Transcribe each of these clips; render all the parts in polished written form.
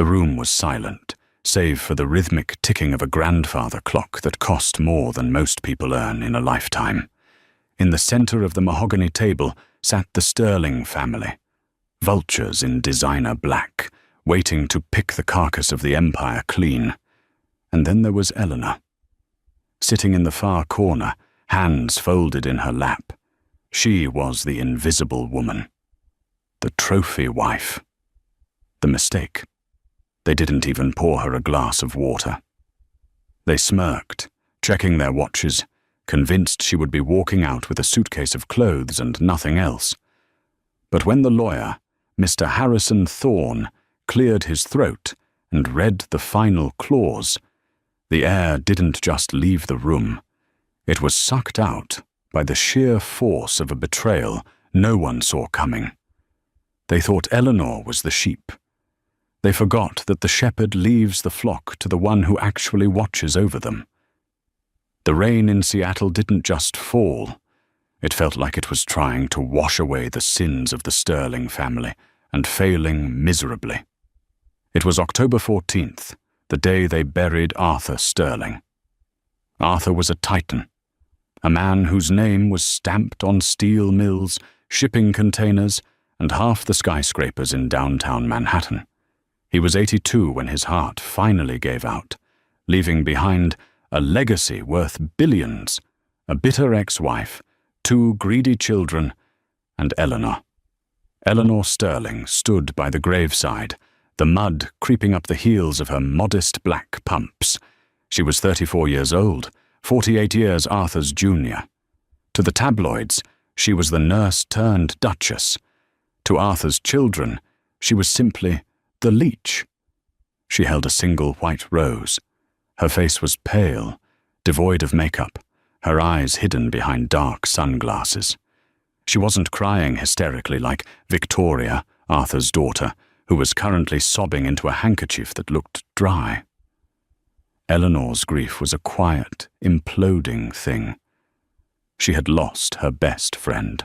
The room was silent, save for the rhythmic ticking of a grandfather clock that cost more than most people earn in a lifetime. In the center of the mahogany table sat the Sterling family, vultures in designer black, waiting to pick the carcass of the empire clean. And then there was Eleanor. Sitting in the far corner, hands folded in her lap. She was the invisible woman. The trophy wife. The mistake. They didn't even pour her a glass of water. They smirked, checking their watches, convinced she would be walking out with a suitcase of clothes and nothing else. But when the lawyer, Mr. Harrison Thorne, cleared his throat and read the final clause, the air didn't just leave the room. It was sucked out by the sheer force of a betrayal no one saw coming. They thought Eleanor was the sheep. They forgot that the shepherd leaves the flock to the one who actually watches over them. The rain in Seattle didn't just fall. It felt like it was trying to wash away the sins of the Sterling family, and failing miserably. It was October 14th, the day they buried Arthur Sterling. Arthur was a titan, a man whose name was stamped on steel mills, shipping containers, and half the skyscrapers in downtown Manhattan. He was 82 when his heart finally gave out, leaving behind a legacy worth billions, a bitter ex-wife, 2 greedy children, and Eleanor. Eleanor Sterling stood by the graveside, the mud creeping up the heels of her modest black pumps. She was 34 years old, 48 years Arthur's junior. To the tabloids, she was the nurse-turned-duchess. To Arthur's children, she was simply the leech. She held a single white rose. Her face was pale, devoid of makeup, her eyes hidden behind dark sunglasses. She wasn't crying hysterically like Victoria, Arthur's daughter, who was currently sobbing into a handkerchief that looked dry. Eleanor's grief was a quiet, imploding thing. She had lost her best friend.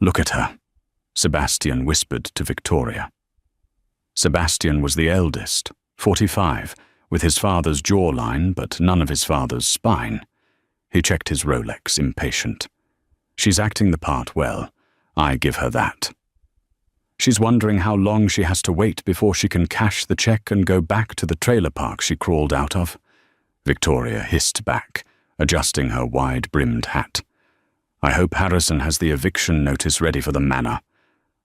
"Look at her," Sebastian whispered to Victoria. Sebastian was the eldest, 45, with his father's jawline but none of his father's spine. He checked his Rolex, impatient. "She's acting the part well. I give her that. She's wondering how long she has to wait before she can cash the check and go back to the trailer park she crawled out of." Victoria hissed back, adjusting her wide-brimmed hat. "I hope Harrison has the eviction notice ready for the manor.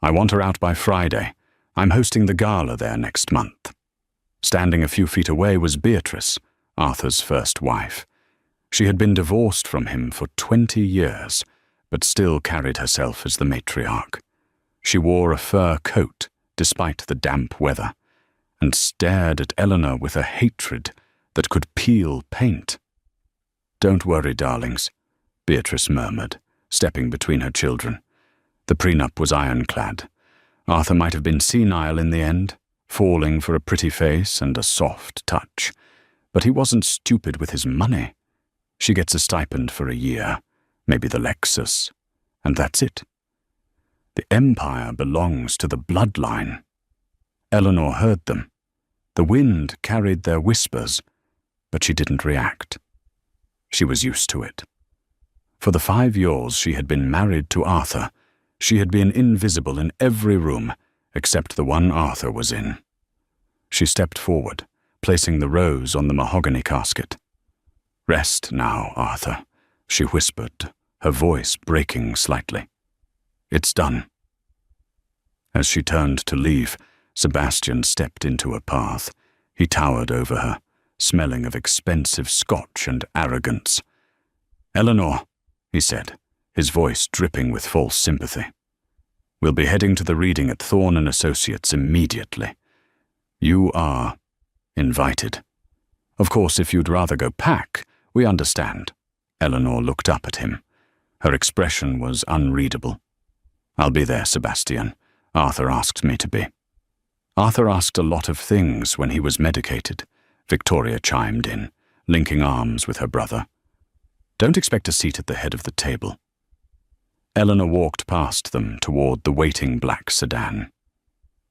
I want her out by Friday. I'm hosting the gala there next month." Standing a few feet away was Beatrice, Arthur's first wife. She had been divorced from him for 20 years, but still carried herself as the matriarch. She wore a fur coat, despite the damp weather, and stared at Eleanor with a hatred that could peel paint. "Don't worry, darlings," Beatrice murmured, stepping between her children. The prenup was ironclad. Arthur might have been senile in the end, falling for a pretty face and a soft touch, but he wasn't stupid with his money. She gets a stipend for a year, maybe the Lexus, and that's it. The empire belongs to the bloodline. Eleanor heard them. The wind carried their whispers, but she didn't react. She was used to it. For the 5 years she had been married to Arthur, she had been invisible in every room except the one Arthur was in. She stepped forward, placing the rose on the mahogany casket. "Rest now, Arthur," she whispered, her voice breaking slightly. "It's done." As she turned to leave, Sebastian stepped into her path. He towered over her, smelling of expensive scotch and arrogance. "Eleanor," he said, his voice dripping with false sympathy. "We'll be heading to the reading at Thorne & Associates immediately. You are invited. Of course, if you'd rather go pack, we understand." Eleanor looked up at him. Her expression was unreadable. "I'll be there, Sebastian. Arthur asked me to be." "Arthur asked a lot of things when he was medicated," Victoria chimed in, linking arms with her brother. "Don't expect a seat at the head of the table." Eleanor walked past them toward the waiting black sedan.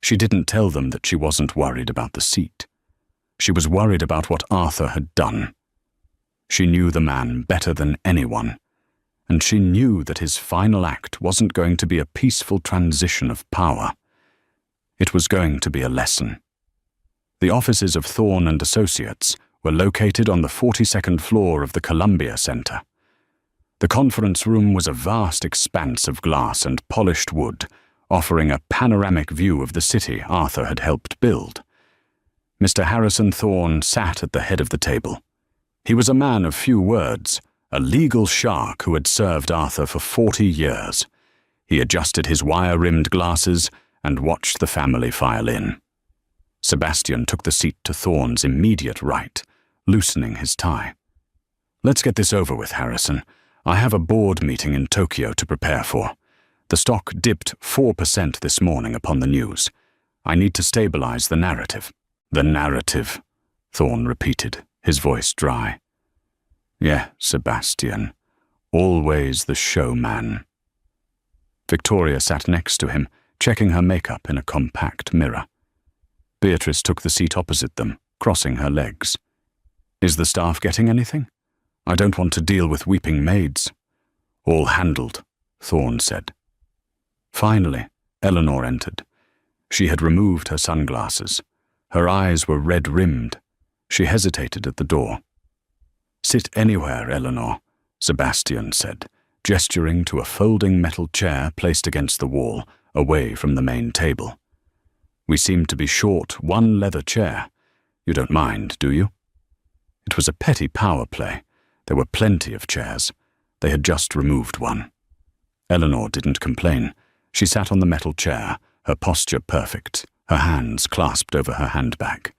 She didn't tell them that she wasn't worried about the seat. She was worried about what Arthur had done. She knew the man better than anyone, and she knew that his final act wasn't going to be a peaceful transition of power. It was going to be a lesson. The offices of Thorne and Associates were located on the 42nd floor of the Columbia Center. The conference room was a vast expanse of glass and polished wood, offering a panoramic view of the city Arthur had helped build. Mr. Harrison Thorne sat at the head of the table. He was a man of few words, a legal shark who had served Arthur for 40 years. He adjusted his wire-rimmed glasses and watched the family file in. Sebastian took the seat to Thorne's immediate right, loosening his tie. "Let's get this over with, Harrison. I have a board meeting in Tokyo to prepare for. The stock dipped 4% this morning upon the news. I need to stabilize the narrative." "The narrative," Thorne repeated, his voice dry. "Yeah, Sebastian. Always the showman." Victoria sat next to him, checking her makeup in a compact mirror. Beatrice took the seat opposite them, crossing her legs. "Is the staff getting anything? I don't want to deal with weeping maids." "All handled," Thorne said. Finally, Eleanor entered. She had removed her sunglasses. Her eyes were red-rimmed. She hesitated at the door. "Sit anywhere, Eleanor," Sebastian said, gesturing to a folding metal chair placed against the wall, away from the main table. "We seem to be short one leather chair. You don't mind, do you?" It was a petty power play. There were plenty of chairs. They had just removed one. Eleanor didn't complain. She sat on the metal chair, her posture perfect, her hands clasped over her handbag.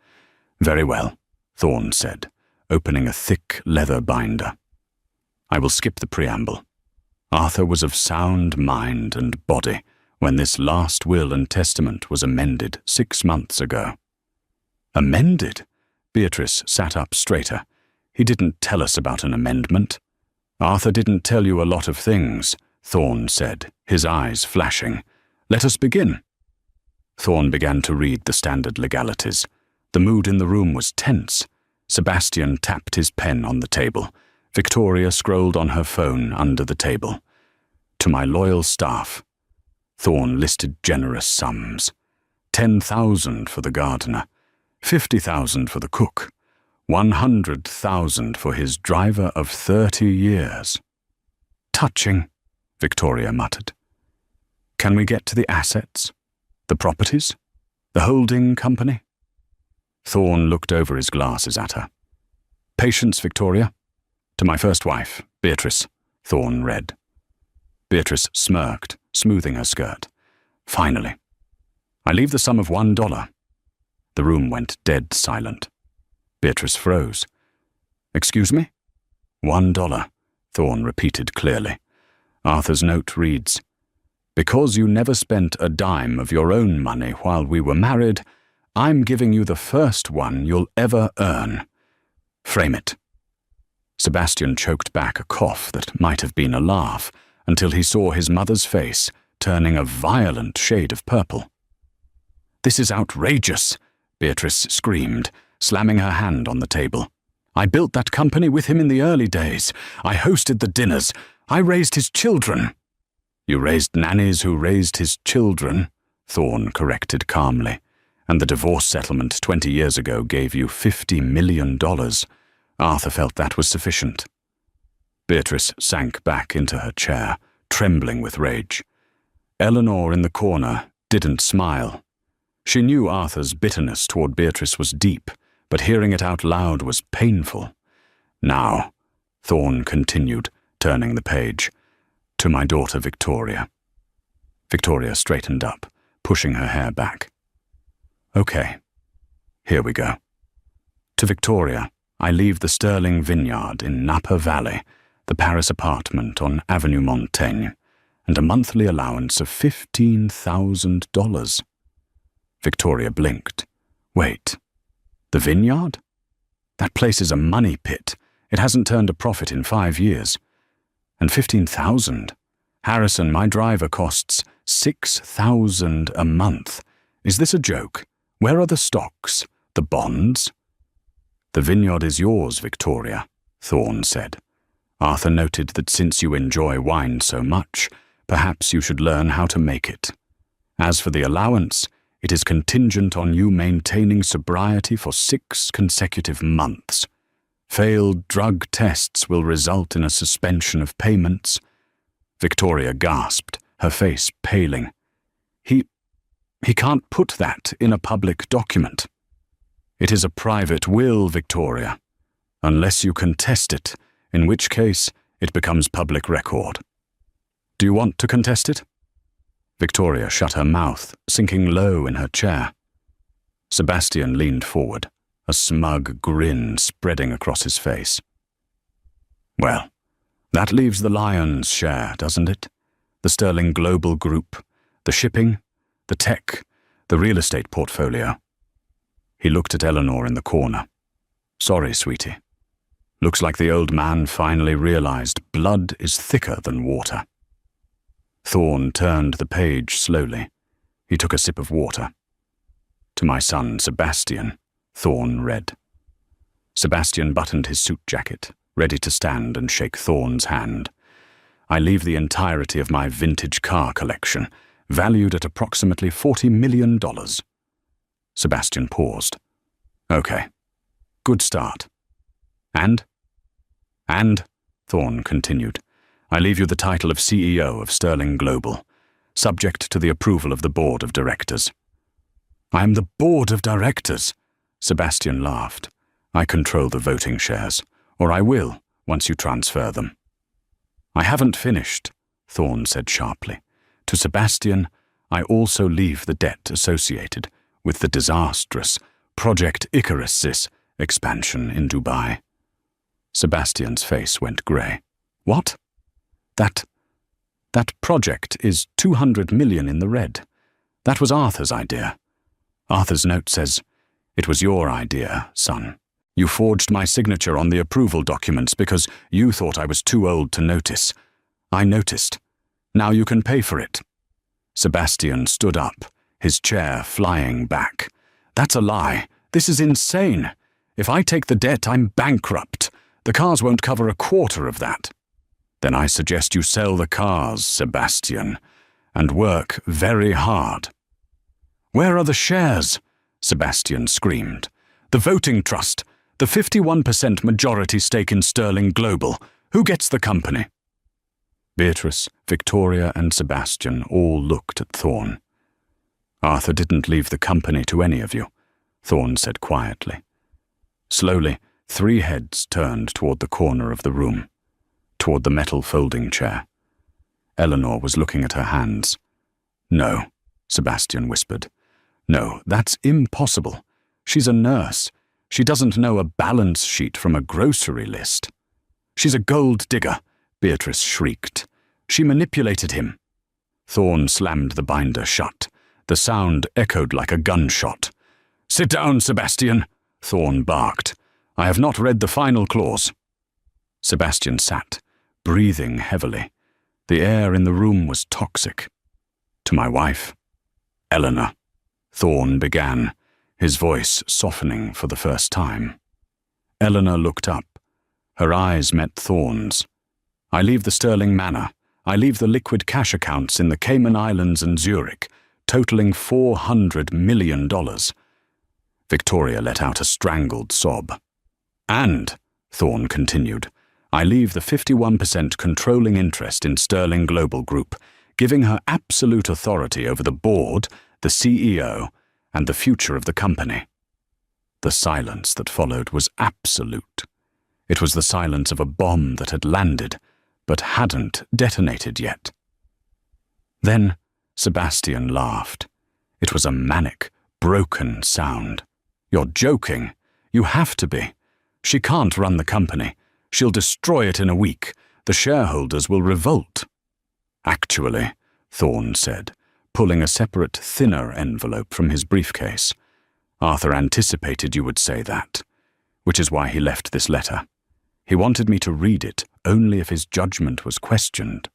"Very well," Thorne said, opening a thick leather binder. "I will skip the preamble. Arthur was of sound mind and body when this last will and testament was amended 6 months ago." "Amended?" Beatrice sat up straighter. "He didn't tell us about an amendment." "Arthur didn't tell you a lot of things," Thorne said, his eyes flashing. "Let us begin." Thorne began to read the standard legalities. The mood in the room was tense. Sebastian tapped his pen on the table. Victoria scrolled on her phone under the table. "To my loyal staff." Thorne listed generous sums. 10,000 for the gardener, 50,000 for the cook, 100,000 for his driver of 30 years. "Touching," Victoria muttered. "Can we get to the assets? The properties? The holding company?" Thorne looked over his glasses at her. "Patience, Victoria. To my first wife, Beatrice," Thorne read. Beatrice smirked, smoothing her skirt. "Finally. I leave the sum of $1. The room went dead silent. Beatrice froze. "Excuse me?" $1, Thorne repeated clearly. Arthur's note reads, "Because you never spent a dime of your own money while we were married, I'm giving you the first one you'll ever earn. Frame it." Sebastian choked back a cough that might have been a laugh until he saw his mother's face turning a violent shade of purple. "This is outrageous," Beatrice screamed, slamming her hand on the table. "I built that company with him in the early days. I hosted the dinners. I raised his children." "You raised nannies who raised his children," Thorne corrected calmly. "And the divorce settlement 20 years ago gave you $50 million. Arthur felt that was sufficient." Beatrice sank back into her chair, trembling with rage. Eleanor in the corner didn't smile. She knew Arthur's bitterness toward Beatrice was deep, but hearing it out loud was painful. "Now," Thorne continued, turning the page, "to my daughter Victoria." Victoria straightened up, pushing her hair back. "Okay, here we go. To Victoria, I leave the Sterling Vineyard in Napa Valley, the Paris apartment on Avenue Montaigne, and a monthly allowance of $15,000. Victoria blinked. "Wait, the vineyard? That place is a money pit. It hasn't turned a profit in 5 years. And 15,000? Harrison, my driver costs $6,000 a month. Is this a joke? Where are the stocks? The bonds? The vineyard is yours, Victoria, Thorne said. Arthur noted that since you enjoy wine so much, perhaps you should learn how to make it. As for the allowance, it is contingent on you maintaining sobriety for 6 consecutive months. Failed drug tests will result in a suspension of payments. Victoria gasped, her face paling. He can't put that in a public document. It is a private will, Victoria, unless you contest it, in which case it becomes public record. Do you want to contest it? Victoria shut her mouth, sinking low in her chair. Sebastian leaned forward, a smug grin spreading across his face. Well, that leaves the lion's share, doesn't it? The Sterling Global Group, the shipping, the tech, the real estate portfolio. He looked at Eleanor in the corner. Sorry, sweetie. Looks like the old man finally realized blood is thicker than water. Thorne turned the page slowly. He took a sip of water. To my son, Sebastian, Thorne read. Sebastian buttoned his suit jacket, ready to stand and shake Thorne's hand. I leave the entirety of my vintage car collection, valued at approximately $40 million. Sebastian paused. Okay. Good start. And, Thorne continued, I leave you the title of CEO of Sterling Global, subject to the approval of the board of directors. I am the board of directors, Sebastian laughed. I control the voting shares, or I will, once you transfer them. I haven't finished, Thorne said sharply. To Sebastian, I also leave the debt associated with the disastrous Project Icarus expansion in Dubai. Sebastian's face went grey. What? That project is 200 million in the red. That was Arthur's idea. Arthur's note says, it was your idea, son. You forged my signature on the approval documents because you thought I was too old to notice. I noticed. Now you can pay for it. Sebastian stood up, his chair flying back. That's a lie. This is insane. If I take the debt, I'm bankrupt. The cars won't cover a quarter of that. Then I suggest you sell the cars, Sebastian, and work very hard. Where are the shares? Sebastian screamed. The voting trust, the 51% majority stake in Sterling Global. Who gets the company? Beatrice, Victoria, and Sebastian all looked at Thorne. Arthur didn't leave the company to any of you, Thorne said quietly. Slowly, 3 heads turned toward the corner of the room, toward the metal folding chair. Eleanor was looking at her hands. No, Sebastian whispered. No, that's impossible. She's a nurse. She doesn't know a balance sheet from a grocery list. She's a gold digger, Beatrice shrieked. She manipulated him. Thorne slammed the binder shut. The sound echoed like a gunshot. Sit down, Sebastian, Thorne barked. I have not read the final clause. Sebastian sat, breathing heavily. The air in the room was toxic. To my wife, Eleanor, Thorne began, his voice softening for the first time. Eleanor looked up. Her eyes met Thorne's. I leave the Sterling Manor. I leave the liquid cash accounts in the Cayman Islands and Zurich, totaling $400 million. Victoria let out a strangled sob. And, Thorne continued, I leave the 51% controlling interest in Sterling Global Group, giving her absolute authority over the board, the CEO, and the future of the company. The silence that followed was absolute. It was the silence of a bomb that had landed, but hadn't detonated yet. Then Sebastian laughed. It was a manic, broken sound. You're joking. You have to be. She can't run the company. She'll destroy it in a week. The shareholders will revolt. Actually, Thorne said, pulling a separate, thinner envelope from his briefcase. Arthur anticipated you would say that, which is why he left this letter. He wanted me to read it only if his judgment was questioned.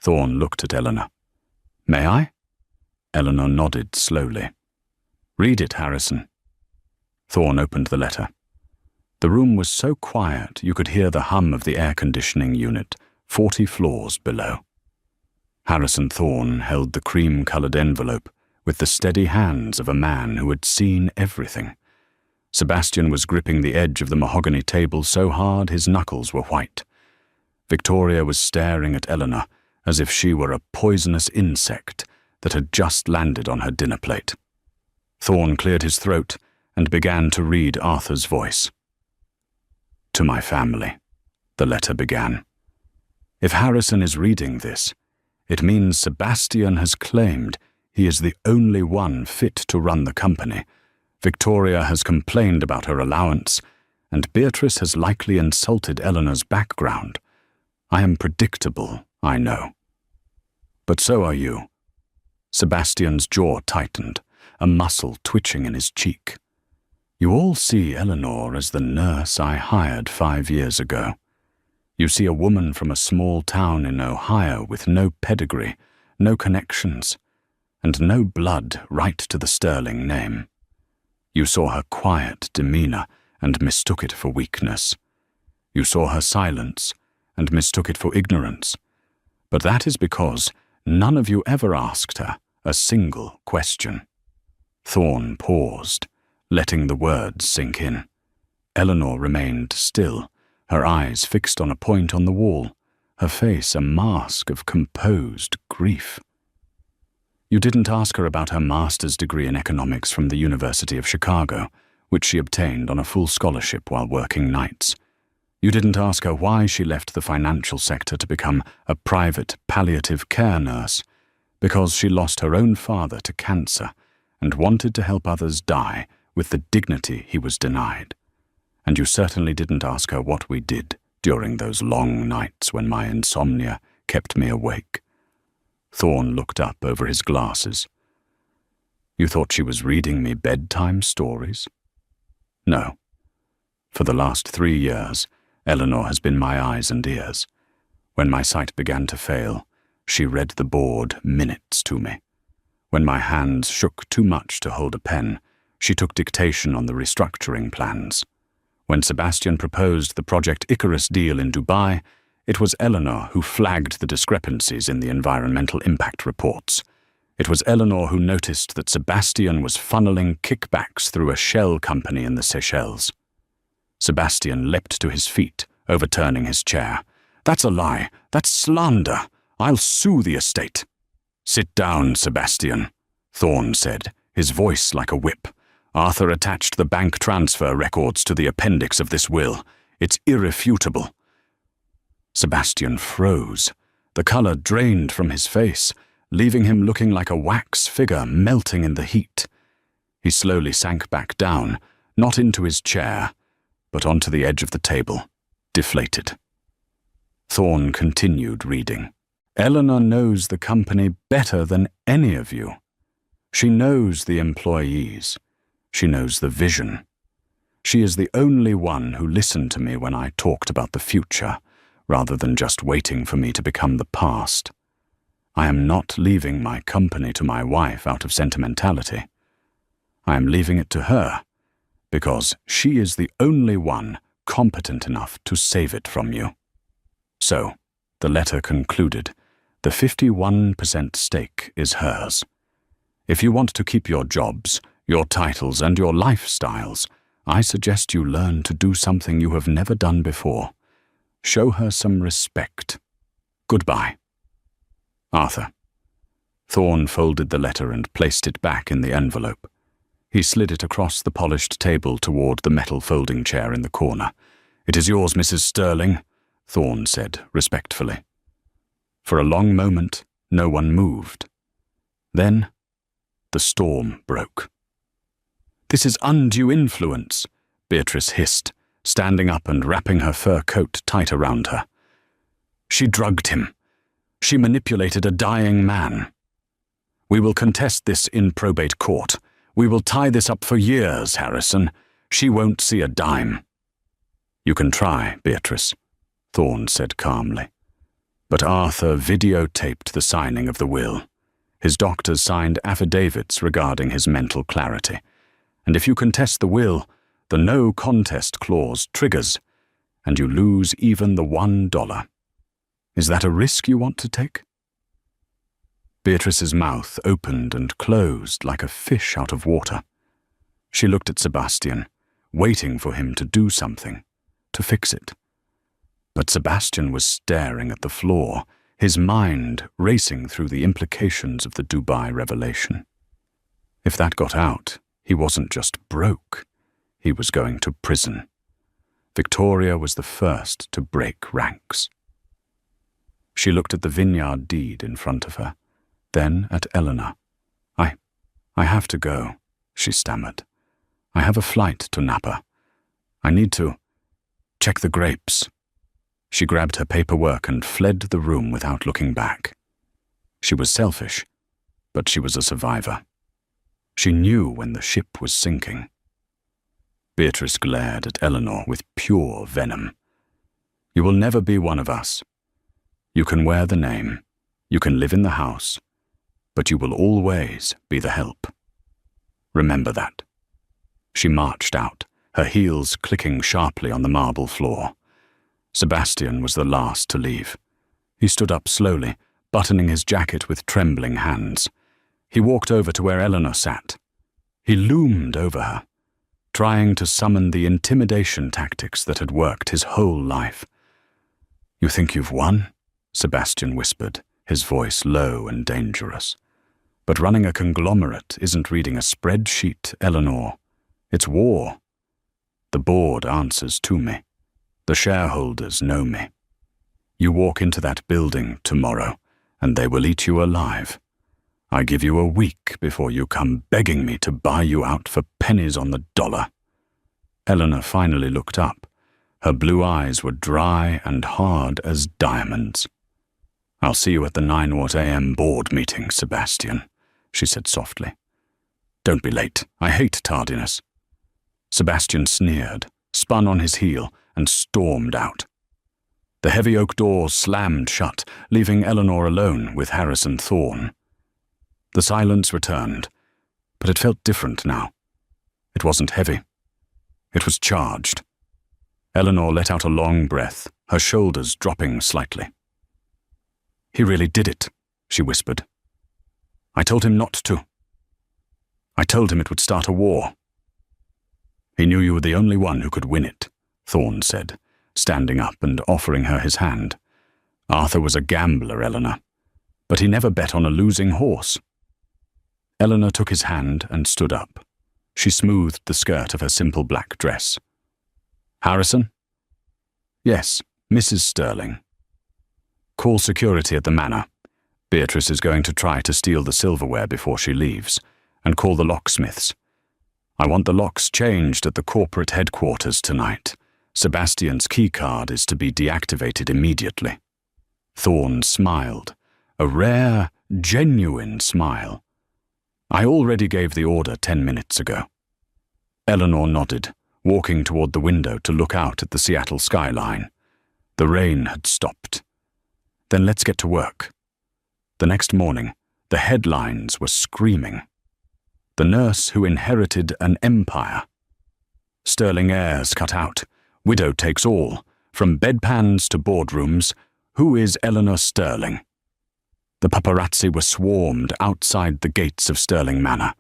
Thorne looked at Eleanor. May I? Eleanor nodded slowly. "Read it, Harrison." Thorne opened the letter. The room was so quiet you could hear the hum of the air-conditioning unit 40 floors below. Harrison Thorne held the cream-colored envelope with the steady hands of a man who had seen everything. Sebastian was gripping the edge of the mahogany table so hard his knuckles were white. Victoria was staring at Eleanor as if she were a poisonous insect that had just landed on her dinner plate. Thorne cleared his throat and began to read Arthur's voice. "To my family," the letter began. "If Harrison is reading this, it means Sebastian has claimed he is the only one fit to run the company. Victoria has complained about her allowance, and Beatrice has likely insulted Eleanor's background. I am predictable, I know. But so are you." Sebastian's jaw tightened, a muscle twitching in his cheek. "You all see Eleanor as the nurse I hired 5 years ago. You see a woman from a small town in Ohio with no pedigree, no connections, and no blood right to the Sterling name. You saw her quiet demeanor and mistook it for weakness. You saw her silence and mistook it for ignorance. But that is because none of you ever asked her a single question." Thorne paused, letting the words sink in. Eleanor remained still, her eyes fixed on a point on the wall, her face a mask of composed grief. "You didn't ask her about her master's degree in economics from the University of Chicago, which she obtained on a full scholarship while working nights. You didn't ask her why she left the financial sector to become a private palliative care nurse, because she lost her own father to cancer and wanted to help others die with the dignity he was denied. And you certainly didn't ask her what we did during those long nights when my insomnia kept me awake." Thorne looked up over his glasses. "You thought she was reading me bedtime stories?" "No. For the last 3 years, Eleanor has been my eyes and ears. When my sight began to fail, she read the board minutes to me. When my hands shook too much to hold a pen, she took dictation on the restructuring plans. When Sebastian proposed the Project Icarus deal in Dubai, it was Eleanor who flagged the discrepancies in the environmental impact reports. It was Eleanor who noticed that Sebastian was funneling kickbacks through a shell company in the Seychelles." Sebastian leapt to his feet, overturning his chair. "That's a lie. That's slander. I'll sue the estate." "Sit down, Sebastian," Thorne said, his voice like a whip. "Arthur attached the bank transfer records to the appendix of this will. It's irrefutable." Sebastian froze. The color drained from his face, leaving him looking like a wax figure melting in the heat. He slowly sank back down, not into his chair, but onto the edge of the table, deflated. Thorne continued reading. "Eleanor knows the company better than any of you. She knows the employees. She knows the vision. She is the only one who listened to me when I talked about the future, rather than just waiting for me to become the past. I am not leaving my company to my wife out of sentimentality. I am leaving it to her, because she is the only one competent enough to save it from you." So, the letter concluded, the 51% stake is hers. If you want to keep your jobs, your titles, and your lifestyles, I suggest you learn to do something you have never done before. Show her some respect. Goodbye. Arthur. Thorne folded the letter and placed it back in the envelope. He slid it across the polished table toward the metal folding chair in the corner. "It is yours, Mrs. Sterling," Thorne said respectfully. For a long moment, no one moved. Then, the storm broke. "This is undue influence," Beatrice hissed, standing up and wrapping her fur coat tight around her. "She drugged him. She manipulated a dying man. We will contest this in probate court. We will tie this up for years, Harrison. She won't see a dime." "You can try, Beatrice," Thorne said calmly. But Arthur videotaped the signing of the will. His doctors signed affidavits regarding his mental clarity, and if you contest the will, the no contest clause triggers, and you lose even the $1. Is that a risk you want to take? Beatrice's mouth opened and closed like a fish out of water. She looked at Sebastian, waiting for him to do something, to fix it. But Sebastian was staring at the floor, his mind racing through the implications of the Dubai revelation. If that got out, he wasn't just broke, he was going to prison. Victoria was the first to break ranks. She looked at the vineyard deed in front of her, then at Eleanor. I have to go, she stammered. I have a flight to Napa. I need to check the grapes. She grabbed her paperwork and fled the room without looking back. She was selfish, but she was a survivor. She knew when the ship was sinking. Beatrice glared at Eleanor with pure venom. You will never be one of us. You can wear the name, you can live in the house, but you will always be the help. Remember that. She marched out, her heels clicking sharply on the marble floor. Sebastian was the last to leave. He stood up slowly, buttoning his jacket with trembling hands. He walked over to where Eleanor sat. He loomed over her, trying to summon the intimidation tactics that had worked his whole life. You think you've won? Sebastian whispered, his voice low and dangerous. But running a conglomerate isn't reading a spreadsheet, Eleanor. It's war. The board answers to me. The shareholders know me. You walk into that building tomorrow, and they will eat you alive. I give you a week before you come begging me to buy you out for pennies on the dollar. Eleanor finally looked up. Her blue eyes were dry and hard as diamonds. I'll see you at the 9 a.m. board meeting, Sebastian, she said softly. Don't be late. I hate tardiness. Sebastian sneered, spun on his heel, and stormed out. The heavy oak doors slammed shut, leaving Eleanor alone with Harrison Thorne. The silence returned, but it felt different now. It wasn't heavy. It was charged. Eleanor let out a long breath, her shoulders dropping slightly. He really did it, she whispered. I told him not to. I told him it would start a war. He knew you were the only one who could win it, Thorne said, standing up and offering her his hand. Arthur was a gambler, Eleanor, but he never bet on a losing horse. Eleanor took his hand and stood up. She smoothed the skirt of her simple black dress. Harrison? Yes, Mrs. Sterling. Call security at the manor. Beatrice is going to try to steal the silverware before she leaves, and call the locksmiths. I want the locks changed at the corporate headquarters tonight. Sebastian's keycard is to be deactivated immediately. Thorne smiled, a rare, genuine smile. I already gave the order 10 minutes ago. Eleanor nodded, walking toward the window to look out at the Seattle skyline. The rain had stopped. Then let's get to work. The next morning, the headlines were screaming. The nurse who inherited an empire. Sterling heirs cut out. Widow takes all. From bedpans to boardrooms. Who is Eleanor Sterling? The paparazzi were swarmed outside the gates of Sterling Manor.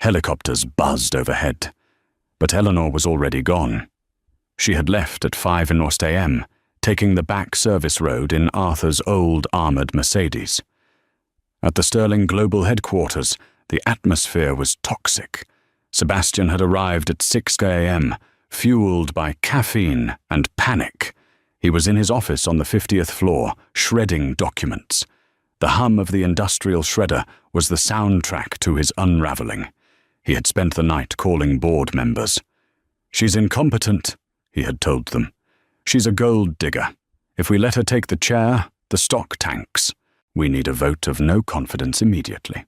Helicopters buzzed overhead. But Eleanor was already gone. She had left at 5 a.m., taking the back service road in Arthur's old armored Mercedes. At the Sterling Global headquarters, the atmosphere was toxic. Sebastian had arrived at 6 a.m., fueled by caffeine and panic. He was in his office on the 50th floor, shredding documents. The hum of the industrial shredder was the soundtrack to his unraveling. He had spent the night calling board members. She's incompetent, he had told them. She's a gold digger. If we let her take the chair, the stock tanks. We need a vote of no confidence immediately.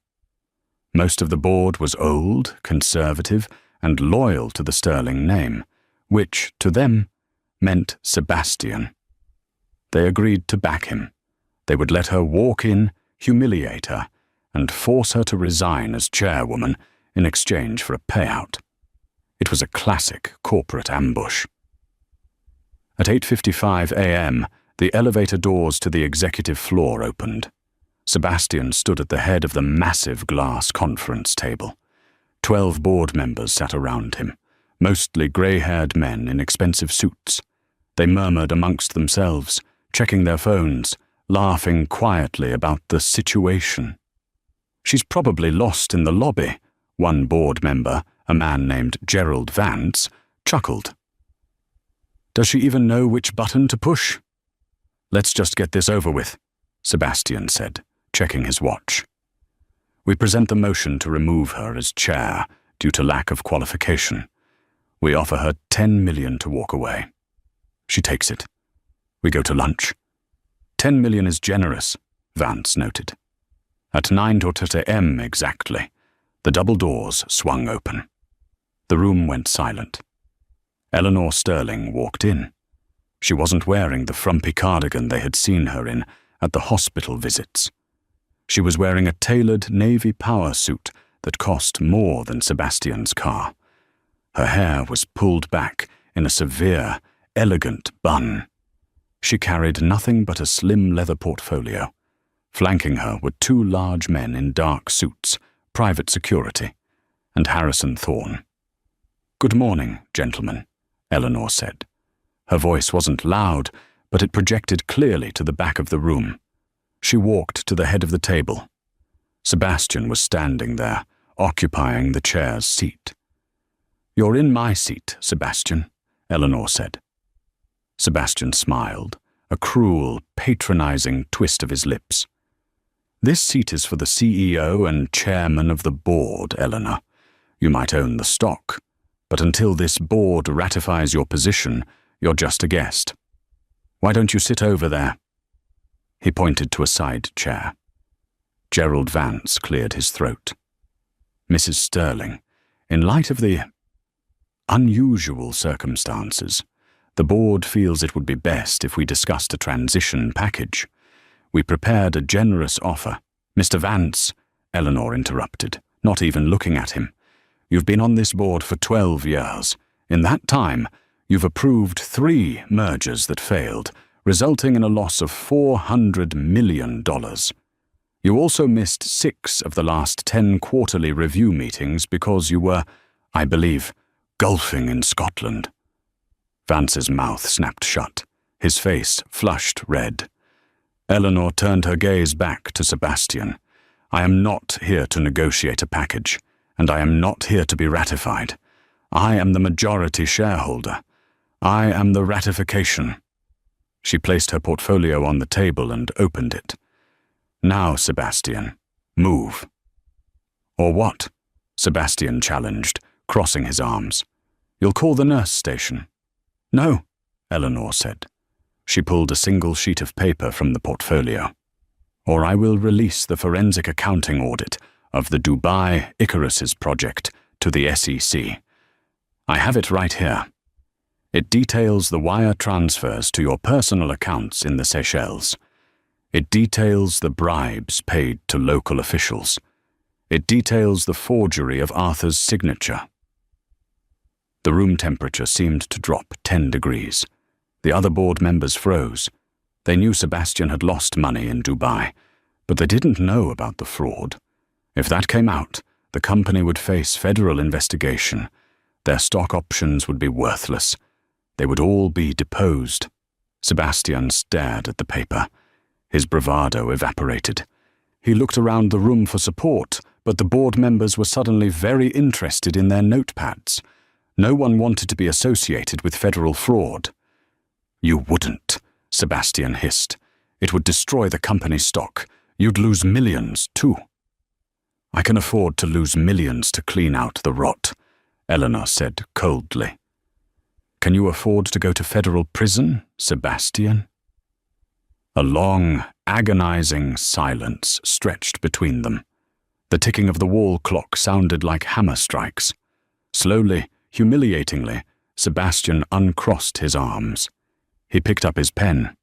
Most of the board was old, conservative, and loyal to the Sterling name, which, to them, meant Sebastian. They agreed to back him. They would let her walk in, humiliate her, and force her to resign as chairwoman in exchange for a payout. It was a classic corporate ambush. At 8:55 a.m., the elevator doors to the executive floor opened. Sebastian stood at the head of the massive glass conference table. 12 board members sat around him, mostly grey-haired men in expensive suits. They murmured amongst themselves, checking their phones, laughing quietly about the situation. "She's probably lost in the lobby," one board member, a man named Gerald Vance, chuckled. "Does she even know which button to push?" "Let's just get this over with," Sebastian said, checking his watch. "We present the motion to remove her as chair due to lack of qualification. We offer her $10 million to walk away. She takes it. We go to lunch." $10 million is generous," Vance noted. At 9:30 a.m. exactly, the double doors swung open. The room went silent. Eleanor Sterling walked in. She wasn't wearing the frumpy cardigan they had seen her in at the hospital visits. She was wearing a tailored Navy power suit that cost more than Sebastian's car. Her hair was pulled back in a severe, elegant bun. She carried nothing but a slim leather portfolio. Flanking her were 2 large men in dark suits, private security, and Harrison Thorne. "Good morning, gentlemen," Eleanor said. Her voice wasn't loud, but it projected clearly to the back of the room. She walked to the head of the table. Sebastian was standing there, occupying the chair's seat. "You're in my seat, Sebastian," Eleanor said. Sebastian smiled, a cruel, patronizing twist of his lips. "This seat is for the CEO and chairman of the board, Eleanor. You might own the stock, but until this board ratifies your position, you're just a guest. Why don't you sit over there?" He pointed to a side chair. Gerald Vance cleared his throat. "Mrs. Sterling, in light of the unusual circumstances, the board feels it would be best if we discussed a transition package. We prepared a generous offer." "Mr. Vance," Eleanor interrupted, not even looking at him. "You've been on this board for 12 years. In that time, you've approved 3 mergers that failed, resulting in a loss of $400 million. You also missed 6 of the last 10 quarterly review meetings because you were, I believe, golfing in Scotland." Vance's mouth snapped shut. His face flushed red. Eleanor turned her gaze back to Sebastian. "I am not here to negotiate a package, and I am not here to be ratified. I am the majority shareholder. I am the ratification." She placed her portfolio on the table and opened it. "Now, Sebastian, move." "Or what?" Sebastian challenged, crossing his arms. "You'll call the nurse station." "No," Eleanor said. She pulled a single sheet of paper from the portfolio. "Or I will release the forensic accounting audit of the Dubai Icarus's project to the SEC. I have it right here. It details the wire transfers to your personal accounts in the Seychelles. It details the bribes paid to local officials. It details the forgery of Arthur's signature." The room temperature seemed to drop 10 degrees. The other board members froze. They knew Sebastian had lost money in Dubai, but they didn't know about the fraud. If that came out, the company would face federal investigation. Their stock options would be worthless. They would all be deposed. Sebastian stared at the paper. His bravado evaporated. He looked around the room for support, but the board members were suddenly very interested in their notepads. No one wanted to be associated with federal fraud. "You wouldn't," Sebastian hissed. "It would destroy the company's stock. You'd lose millions, too." "I can afford to lose millions to clean out the rot," Eleanor said coldly. "Can you afford to go to federal prison, Sebastian?" A long, agonizing silence stretched between them. The ticking of the wall clock sounded like hammer strikes. Slowly, humiliatingly, Sebastian uncrossed his arms. He picked up his pen.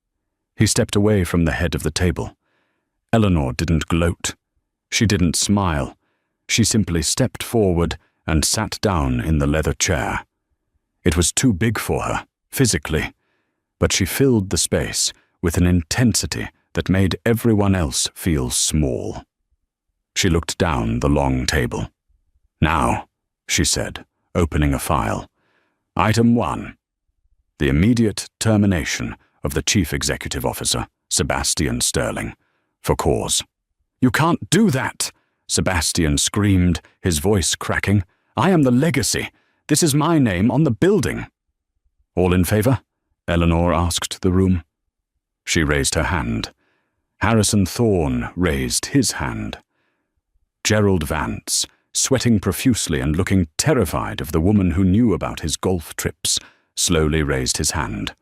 He stepped away from the head of the table. Eleanor didn't gloat. She didn't smile. She simply stepped forward and sat down in the leather chair. It was too big for her, physically, but she filled the space with an intensity that made everyone else feel small. She looked down the long table. "Now," she said, opening a file. "Item 1. The immediate termination of the Chief Executive Officer, Sebastian Sterling, for cause." "You can't do that!" Sebastian screamed, his voice cracking. "I am the legacy. This is my name on the building." "All in favor?" Eleanor asked the room. She raised her hand. Harrison Thorne raised his hand. Gerald Vance, sweating profusely and looking terrified of the woman who knew about his golf trips, slowly raised his hand.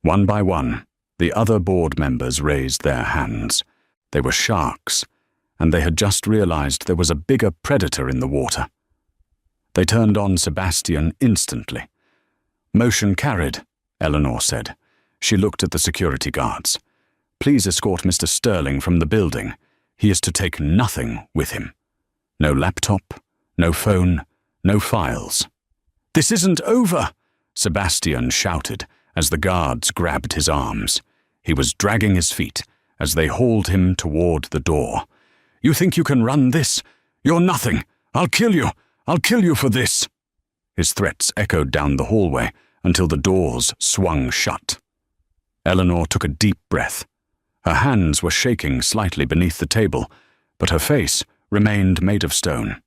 One by one, the other board members raised their hands. They were sharks, and they had just realized there was a bigger predator in the water. They turned on Sebastian instantly. "Motion carried," Eleanor said. She looked at the security guards. "Please escort Mr. Sterling from the building. He is to take nothing with him. No laptop, no phone, no files." "This isn't over!" Sebastian shouted as the guards grabbed his arms. He was dragging his feet as they hauled him toward the door. "You think you can run this? You're nothing! I'll kill you! I'll kill you for this!" His threats echoed down the hallway until the doors swung shut. Eleanor took a deep breath. Her hands were shaking slightly beneath the table, but her face remained made of stone.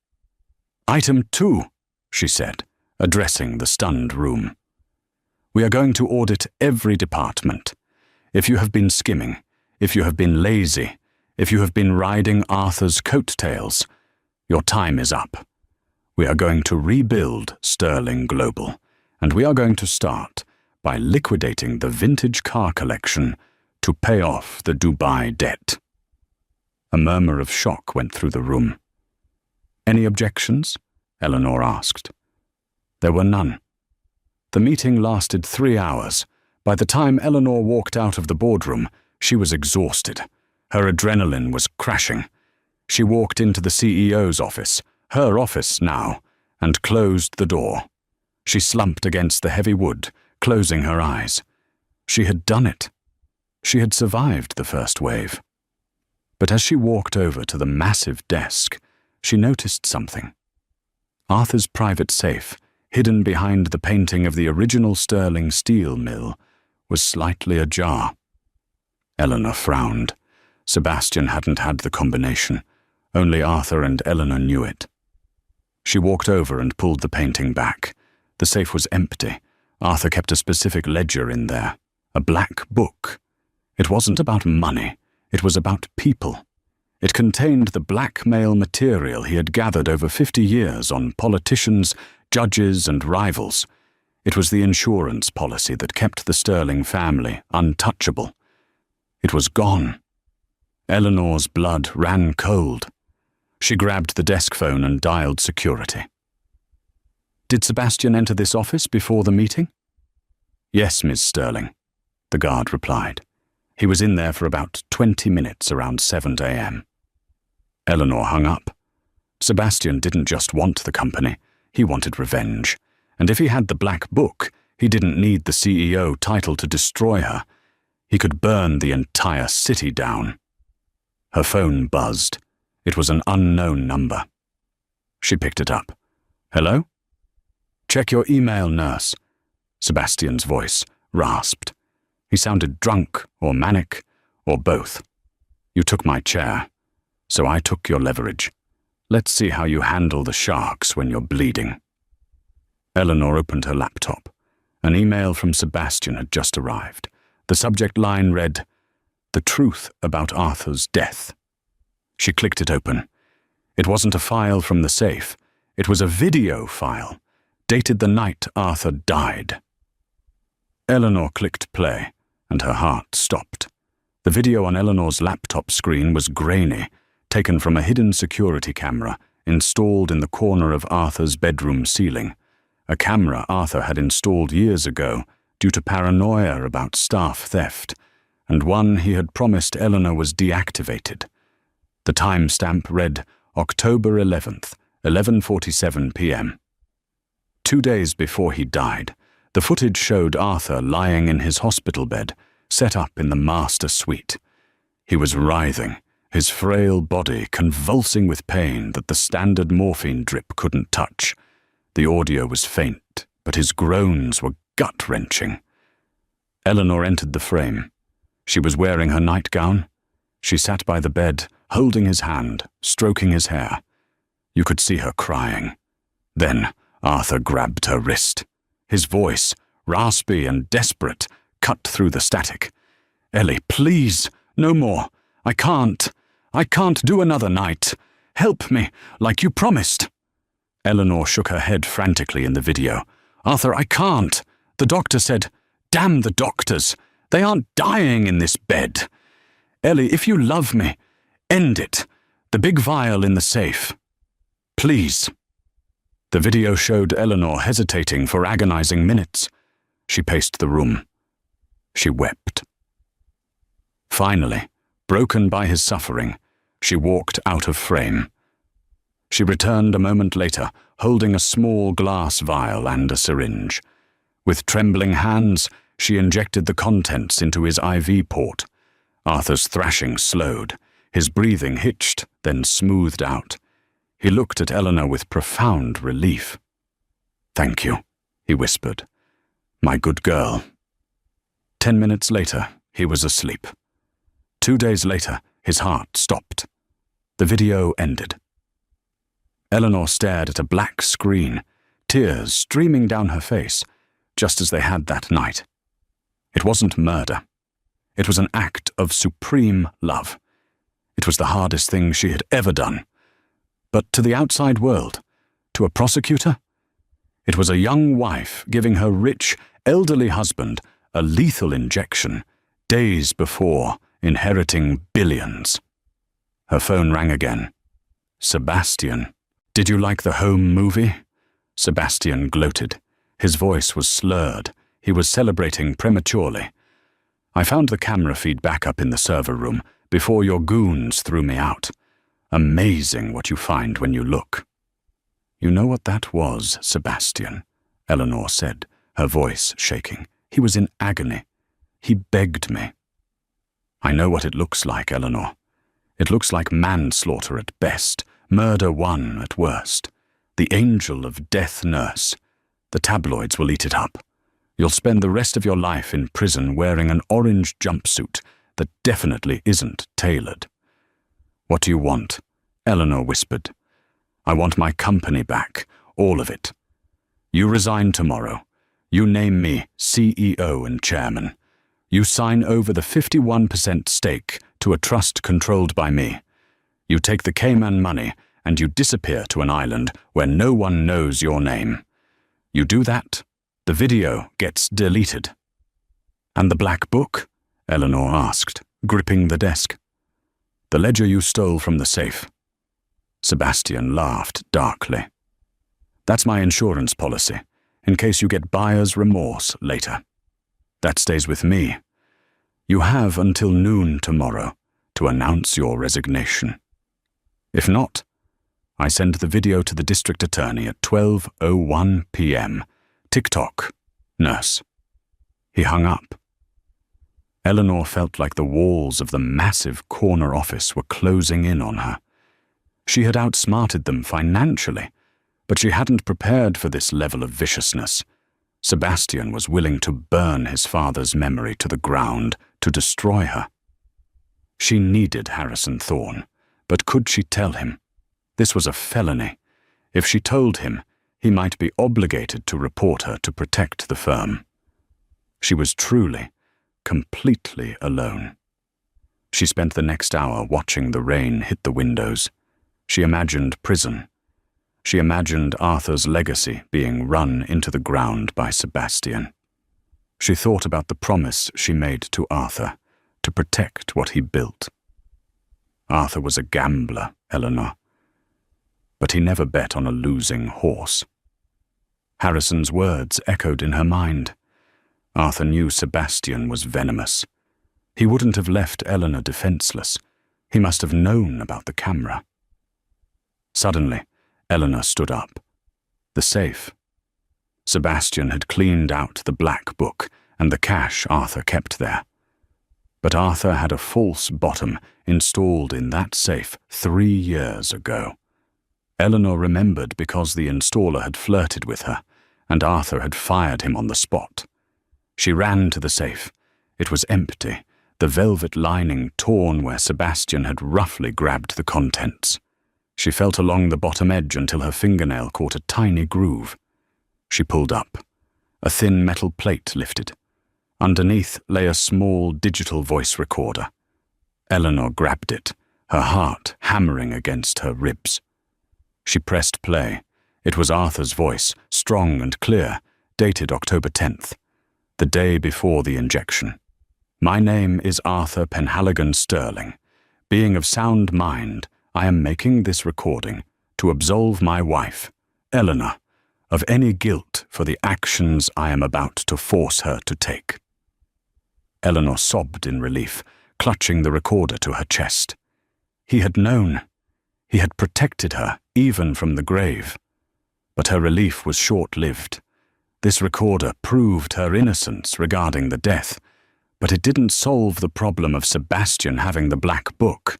"Item 2, she said, addressing the stunned room. "We are going to audit every department. If you have been skimming, if you have been lazy, if you have been riding Arthur's coattails, your time is up. We are going to rebuild Sterling Global, and we are going to start by liquidating the vintage car collection to pay off the Dubai debt." A murmur of shock went through the room. "Any objections?" Eleanor asked. There were none. The meeting lasted 3 hours. By the time Eleanor walked out of the boardroom, she was exhausted. Her adrenaline was crashing. She walked into the CEO's office, her office now, and closed the door. She slumped against the heavy wood, closing her eyes. She had done it. She had survived the first wave. But as she walked over to the massive desk, she noticed something. Arthur's private safe, hidden behind the painting of the original Sterling steel mill, was slightly ajar. Eleanor frowned. Sebastian hadn't had the combination. Only Arthur and Eleanor knew it. She walked over and pulled the painting back. The safe was empty. Arthur kept a specific ledger in there, a black book. It wasn't about money. It was about people. It contained the blackmail material he had gathered over 50 years on politicians, judges, and rivals. It was the insurance policy that kept the Sterling family untouchable. It was gone. Eleanor's blood ran cold. She grabbed the desk phone and dialed security. "Did Sebastian enter this office before the meeting?" "Yes, Miss Sterling," the guard replied. "He was in there for about 20 minutes around 7 a.m. Eleanor hung up. Sebastian didn't just want the company, he wanted revenge. And if he had the black book, he didn't need the CEO title to destroy her. He could burn the entire city down. Her phone buzzed. It was an unknown number. She picked it up. "Hello?" "Check your email, nurse." Sebastian's voice rasped. He sounded drunk or manic or both. "You took my chair, so I took your leverage. Let's see how you handle the sharks when you're bleeding." Eleanor opened her laptop. An email from Sebastian had just arrived. The subject line read, "The truth about Arthur's death." She clicked it open. It wasn't a file from the safe. It was a video file, dated the night Arthur died. Eleanor clicked play, and her heart stopped. The video on Eleanor's laptop screen was grainy, taken from a hidden security camera installed in the corner of Arthur's bedroom ceiling, a camera Arthur had installed years ago due to paranoia about staff theft, and one he had promised Eleanor was deactivated. The timestamp read October 11th, 11:47 p.m. 2 days before he died, the footage showed Arthur lying in his hospital bed, set up in the master suite. He was writhing, his frail body convulsing with pain that the standard morphine drip couldn't touch. The audio was faint, but his groans were gut-wrenching. Eleanor entered the frame. She was wearing her nightgown. She sat by the bed, holding his hand, stroking his hair. You could see her crying. Then Arthur grabbed her wrist. His voice, raspy and desperate, cut through the static. "Ellie, please, no more. I can't do another night. Help me, like you promised." Eleanor shook her head frantically in the video. "Arthur, I can't. The doctor said, damn the doctors. They aren't dying in this bed. Ellie, if you love me, end it. The big vial in the safe. Please." The video showed Eleanor hesitating for agonizing minutes. She paced the room. She wept. Finally, broken by his suffering, she walked out of frame. She returned a moment later, holding a small glass vial and a syringe. With trembling hands, she injected the contents into his IV port. Arthur's thrashing slowed. His breathing hitched, then smoothed out. He looked at Eleanor with profound relief. "Thank you," he whispered. "My good girl." 10 minutes later, he was asleep. 2 days later, his heart stopped. The video ended. Eleanor stared at a black screen, tears streaming down her face, just as they had that night. It wasn't murder. It was an act of supreme love. It was the hardest thing she had ever done. But to the outside world, to a prosecutor, it was a young wife giving her rich, elderly husband a lethal injection days before inheriting billions. Her phone rang again. "Sebastian, did you like the home movie?" Sebastian gloated. His voice was slurred. He was celebrating prematurely. "I found the camera feed back up in the server room before your goons threw me out. Amazing what you find when you look." "You know what that was, Sebastian," Eleanor said, her voice shaking. "He was in agony. He begged me." "I know what it looks like, Eleanor. It looks like manslaughter at best, murder one at worst. The angel of death nurse. The tabloids will eat it up. You'll spend the rest of your life in prison wearing an orange jumpsuit that definitely isn't tailored." "What do you want?" Eleanor whispered. "I want my company back, all of it. You resign tomorrow. You name me CEO and chairman. You sign over the 51% stake to a trust controlled by me. You take the Cayman money and you disappear to an island where no one knows your name. You do that, the video gets deleted." "And the black book?" Eleanor asked, gripping the desk. "The ledger you stole from the safe." Sebastian laughed darkly. "That's my insurance policy, in case you get buyer's remorse later. That stays with me. You have until noon tomorrow to announce your resignation. If not, I send the video to the district attorney at 12:01 p.m. TikTok, nurse." He hung up. Eleanor felt like the walls of the massive corner office were closing in on her. She had outsmarted them financially, but she hadn't prepared for this level of viciousness. Sebastian was willing to burn his father's memory to the ground to destroy her. She needed Harrison Thorne, but could she tell him? This was a felony. If she told him, he might be obligated to report her to protect the firm. She was truly, completely alone. She spent the next hour watching the rain hit the windows. She imagined prison. She imagined Arthur's legacy being run into the ground by Sebastian. She thought about the promise she made to Arthur to protect what he built. Arthur was a gambler, Eleanor, but he never bet on a losing horse. Harrison's words echoed in her mind. Arthur knew Sebastian was venomous. He wouldn't have left Eleanor defenseless. He must have known about the camera. Suddenly, Eleanor stood up. The safe. Sebastian had cleaned out the black book and the cash Arthur kept there. But Arthur had a false bottom installed in that safe 3 years ago. Eleanor remembered because the installer had flirted with her, and Arthur had fired him on the spot. She ran to the safe. It was empty, the velvet lining torn where Sebastian had roughly grabbed the contents. She felt along the bottom edge until her fingernail caught a tiny groove. She pulled up. A thin metal plate lifted. Underneath lay a small digital voice recorder. Eleanor grabbed it, her heart hammering against her ribs. She pressed play. It was Arthur's voice, strong and clear, dated October 10th, the day before the injection. "My name is Arthur Penhaligon Sterling. Being of sound mind, I am making this recording to absolve my wife, Eleanor, of any guilt for the actions I am about to force her to take." Eleanor sobbed in relief, clutching the recorder to her chest. He had known. He had protected her, even from the grave. But her relief was short-lived. This recorder proved her innocence regarding the death, but it didn't solve the problem of Sebastian having the black book.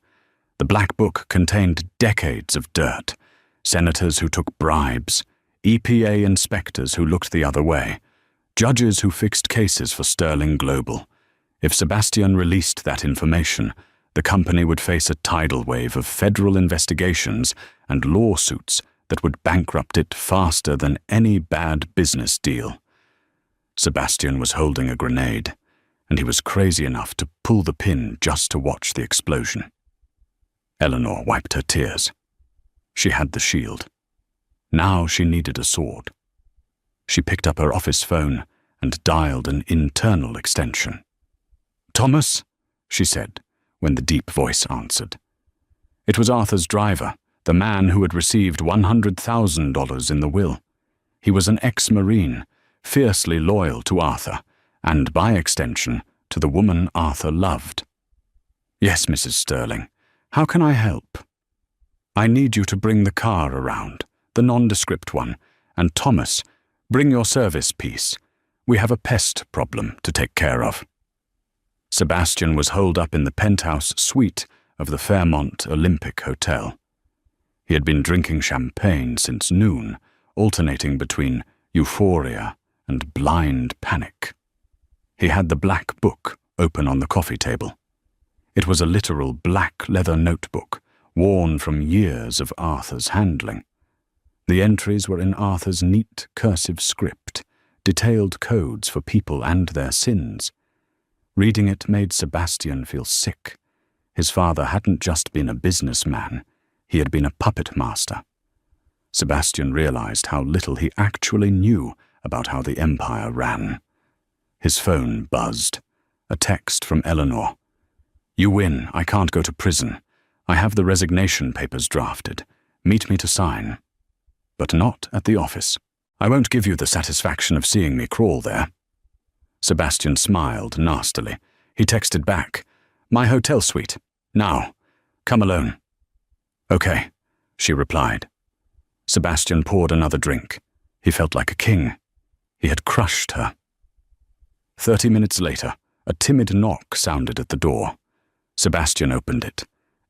The black book contained decades of dirt, senators who took bribes, EPA inspectors who looked the other way, judges who fixed cases for Sterling Global. If Sebastian released that information, the company would face a tidal wave of federal investigations and lawsuits that would bankrupt it faster than any bad business deal. Sebastian was holding a grenade, and he was crazy enough to pull the pin just to watch the explosion. Eleanor wiped her tears. She had the shield. Now she needed a sword. She picked up her office phone and dialed an internal extension. "Thomas," she said, when the deep voice answered. It was Arthur's driver, the man who had received $100,000 in the will. He was an ex-Marine, fiercely loyal to Arthur, and by extension, to the woman Arthur loved. "Yes, Mrs. Sterling. How can I help?" "I need you to bring the car around, the nondescript one, and Thomas, bring your service piece. We have a pest problem to take care of." Sebastian was holed up in the penthouse suite of the Fairmont Olympic Hotel. He had been drinking champagne since noon, alternating between euphoria and blind panic. He had the black book open on the coffee table. It was a literal black leather notebook, worn from years of Arthur's handling. The entries were in Arthur's neat cursive script, detailed codes for people and their sins. Reading it made Sebastian feel sick. His father hadn't just been a businessman, he had been a puppet master. Sebastian realized how little he actually knew about how the empire ran. His phone buzzed. A text from Eleanor. "You win. I can't go to prison. I have the resignation papers drafted. Meet me to sign. But not at the office. I won't give you the satisfaction of seeing me crawl there." Sebastian smiled nastily. He texted back, "My hotel suite. Now. Come alone." "Okay," she replied. Sebastian poured another drink. He felt like a king. He had crushed her. 30 minutes later, a timid knock sounded at the door. Sebastian opened it.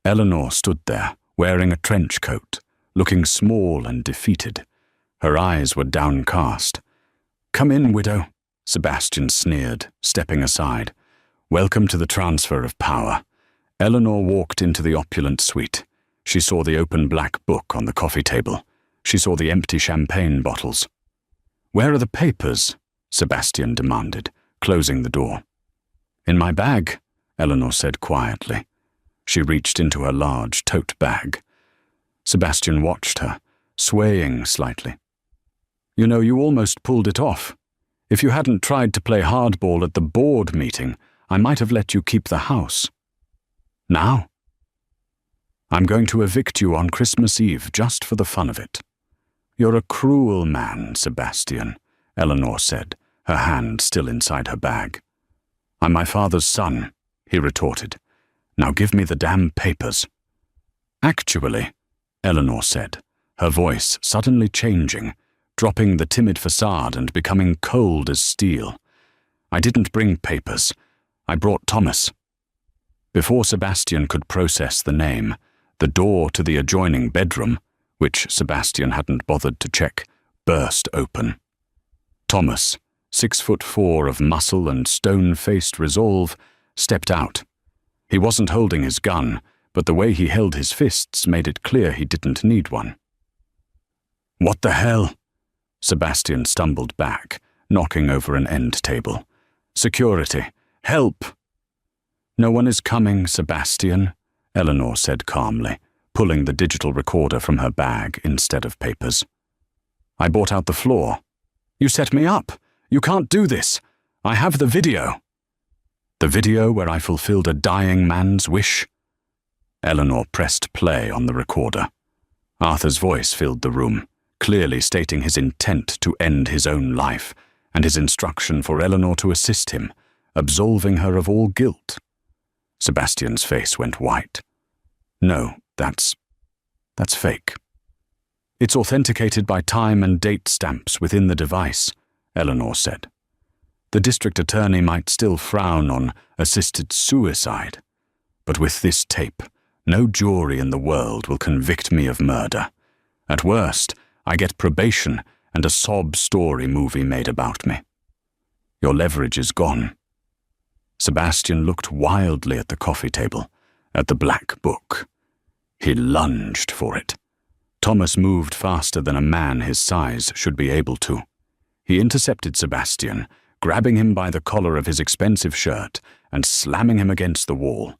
Eleanor stood there, wearing a trench coat, looking small and defeated. Her eyes were downcast. "Come in, widow," Sebastian sneered, stepping aside. "Welcome to the transfer of power." Eleanor walked into the opulent suite. She saw the open black book on the coffee table. She saw the empty champagne bottles. "Where are the papers?" Sebastian demanded, closing the door. "In my bag," Eleanor said quietly. She reached into her large tote bag. Sebastian watched her, swaying slightly. "You know, you almost pulled it off. If you hadn't tried to play hardball at the board meeting, I might have let you keep the house. Now? I'm going to evict you on Christmas Eve just for the fun of it." "You're a cruel man, Sebastian," Eleanor said, her hand still inside her bag. "I'm my father's son," he retorted. Now give me the damn papers." "Actually," Eleanor said, her voice suddenly changing, dropping the timid facade and becoming cold as steel, "I didn't bring papers. I brought Thomas." Before Sebastian could process the name, the door to the adjoining bedroom, which Sebastian hadn't bothered to check, burst open. Thomas, 6'4" of muscle and stone-faced resolve, stepped out. He wasn't holding his gun, but the way he held his fists made it clear he didn't need one. "What the hell?" Sebastian stumbled back, knocking over an end table. "Security! Help!" "No one is coming, Sebastian," Eleanor said calmly, pulling the digital recorder from her bag instead of papers. "I bought out the floor." "You set me up! You can't do this! I have the video!" "The video where I fulfilled a dying man's wish?" Eleanor pressed play on the recorder. Arthur's voice filled the room, clearly stating his intent to end his own life, and his instruction for Eleanor to assist him, absolving her of all guilt. Sebastian's face went white. "No, that's fake." "It's authenticated by time and date stamps within the device," Eleanor said. "The district attorney might still frown on assisted suicide, but with this tape, no jury in the world will convict me of murder. At worst, I get probation and a sob story movie made about me. Your leverage is gone." Sebastian looked wildly at the coffee table, at the black book. He lunged for it. Thomas moved faster than a man his size should be able to. He intercepted Sebastian, grabbing him by the collar of his expensive shirt and slamming him against the wall.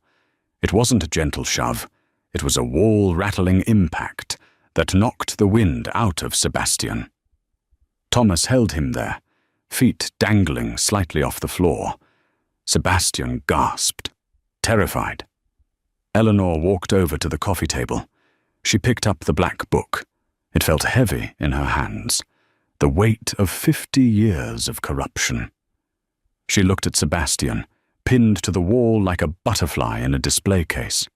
It wasn't a gentle shove. It was a wall-rattling impact that knocked the wind out of Sebastian. Thomas held him there, feet dangling slightly off the floor. Sebastian gasped, terrified. Eleanor walked over to the coffee table. She picked up the black book. It felt heavy in her hands, the weight of 50 years of corruption. She looked at Sebastian, pinned to the wall like a butterfly in a display case.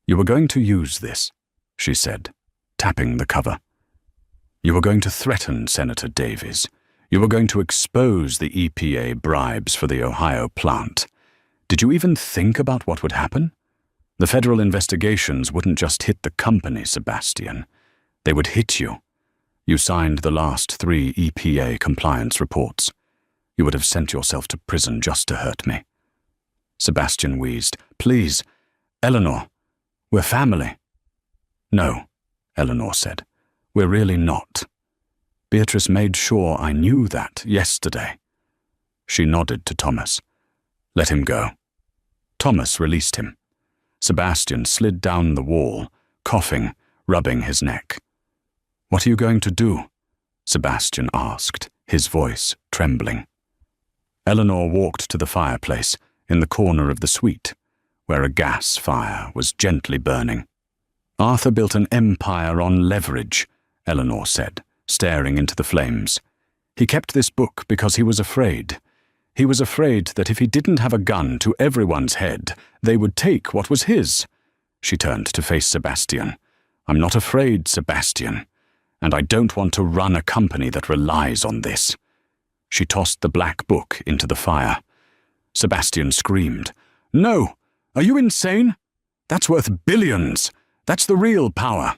"You were going to use this," she said, tapping the cover. "You were going to threaten Senator Davies. You were going to expose the EPA bribes for the Ohio plant. Did you even think about what would happen? The federal investigations wouldn't just hit the company, Sebastian. They would hit you. You signed the last 3 EPA compliance reports. You would have sent yourself to prison just to hurt me." Sebastian wheezed. "Please, Eleanor, we're family." "No," Eleanor said. "We're really not. Beatrice made sure I knew that yesterday." She nodded to Thomas. "Let him go." Thomas released him. Sebastian slid down the wall, coughing, rubbing his neck. "What are you going to do?" Sebastian asked, his voice trembling. Eleanor walked to the fireplace in the corner of the suite, where a gas fire was gently burning. "Arthur built an empire on leverage," Eleanor said, staring into the flames. "He kept this book because he was afraid. He was afraid that if he didn't have a gun to everyone's head, they would take what was his." She turned to face Sebastian. "I'm not afraid, Sebastian, and I don't want to run a company that relies on this." She tossed the black book into the fire. Sebastian screamed. "No! Are you insane? That's worth billions! That's the real power!"